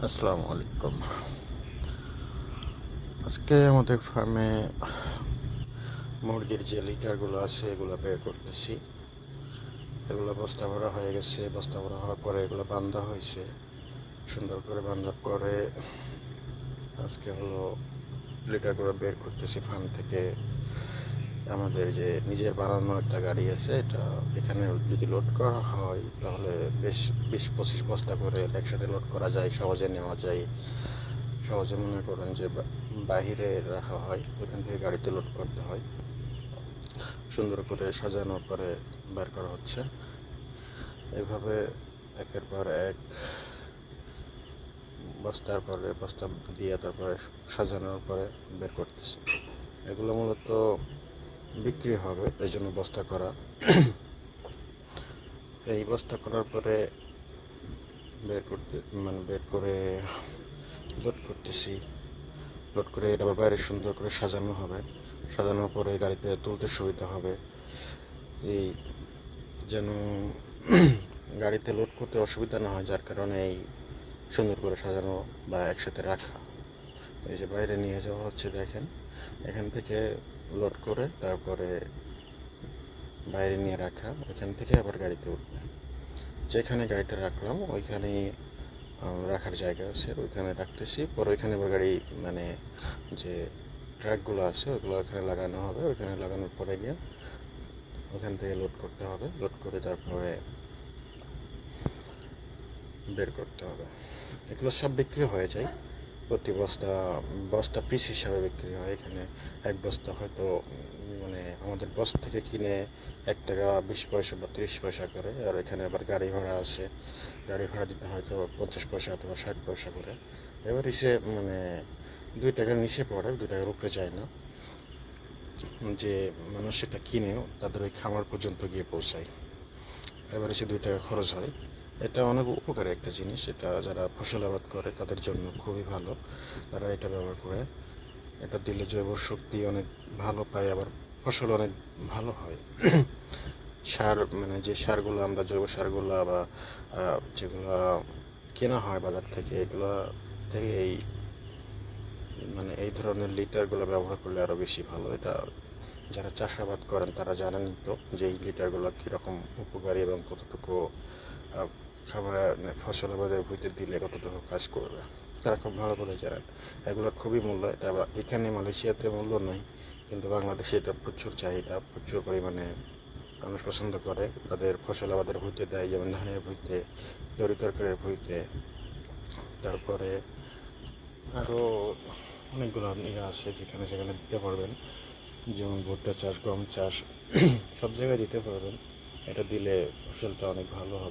আসসালামু আলাইকুম। আজকে আমাদের ফার্মে মুরগির যে লিটারগুলো আছে এগুলো বের করতেছি। এগুলো বস্তা ভরা হয়ে গেছে। বস্তা ভরা হওয়ার পরে এগুলো বান্ধা হয়েছে। সুন্দর করে বান্ধার পরে আজকে হলো লিটারগুলো বের করতেছি ফার্ম থেকে। আমাদের যে নিজের বানানো একটা গাড়ি আছে, এটা এখানে যদি লোড করা হয় তাহলে বেশ 20-25 বস্তা করে একসাথে লোড করা যায়, সহজে নেওয়া যায়। সহজে মনে করেন যে বাহিরে রাখা হয়, ওখান থেকে গাড়িতে লোড করতে হয়। সুন্দর করে সাজানোর পরে বের করা হচ্ছে। এভাবে একের পর এক বস্তার পরে বস্তা দিয়ে তারপরে সাজানোর পরে বের করতেছে। এগুলো মূলত বিক্রি হবে, এই জন্য বস্তা করা। এই বস্তা করার পরে বের করে লোড করতেছি। লোড করে এটা আবার বাইরে সুন্দর করে সাজানো হবে। সাজানোর পরে গাড়িতে তুলতে সুবিধা হবে, এই যেন গাড়িতে লোড করতে অসুবিধা না হয়, যার কারণে এই সুন্দর করে সাজানো বা একসাথে রাখা। এই যে বাইরে নিয়ে যাওয়া হচ্ছে, দেখেন এখান থেকে লোড করে তারপরে বাইরে নিয়ে রাখা, ওইখান থেকে আবার গাড়িতে উঠবে। যেখানে গাড়িটা রাখলাম ওইখানেই রাখার জায়গা আছে, ওইখানে রাখতেছি। পরে ওইখানে আবার গাড়ি যে ট্রাকগুলো আছে ওইগুলো ওখানে লাগানো হবে। ওইখানে লাগানোর পরে গিয়ে ওখান থেকে লোড করতে হবে। লোড করে তারপরে বের করতে হবে। এগুলো সব বিক্রি হয়ে যায়, প্রতি বস্তা পিস হিসাবে বিক্রি হয়। এখানে এক বস্তা হয়তো আমাদের বস্তা থেকে কিনে 1 টাকা 20 পয়সা বা 30 পয়সা করে, আর এখানে আবার গাড়ি ভাড়া আছে। গাড়ি ভাড়া দিতে হয়তো 50 পয়সা অথবা 60 পয়সা করে। এবার এসে 2 টাকার নিচে পড়ে, 2 টাকার উপরে যায় না। যে মানুষ সেটা কিনেও তাদের ওই খামার পর্যন্ত গিয়ে পৌঁছায়। এবার এসে 2 টাকা খরচ হয়। এটা অনেক উপকারী একটা জিনিস। এটা যারা ফসল আবাদ করে তাদের জন্য খুবই ভালো, তারা এটা ব্যবহার করে। এটা দিলে জৈব শক্তি অনেক ভালো পায়, আবার ফসল অনেক ভালো হয়। সার যে সারগুলো আমরা জৈব সারগুলো বা যেগুলো কেনা হয় বাজার থেকে, এগুলো থেকে এই ধরনের লিটারগুলো ব্যবহার করলে আরও বেশি ভালো। এটা যারা চাষাবাদ করেন তারা জানেন তো যে এই লিটারগুলো কীরকম উপকারী এবং কতটুকু খাবার ফসল আবাদের ভুঁইতে দিলে কতটুকু কাজ করবে, তারা খুব ভালো করে জানেন। এগুলোর খুবই মূল্য। এটা এখানে মালয়েশিয়াতে মূল্য নয়, কিন্তু বাংলাদেশে এটা প্রচুর চাহিদা, প্রচুর পরিমাণে মানুষ পছন্দ করে। তাদের ফসল আবাদের ভুঁইতে দেয়, যেমন ধানের ভুঁইতে, তরি তরকারির ভুঁইতে, তারপরে আরও অনেকগুলো আছে যেখানে সেখানে দিতে পারবেন। যেমন ভুট্টা চাষ, গম চাষ, সব জায়গায় দিতে পারবেন। এটা দিলে ফসলটা অনেক ভালো হবে।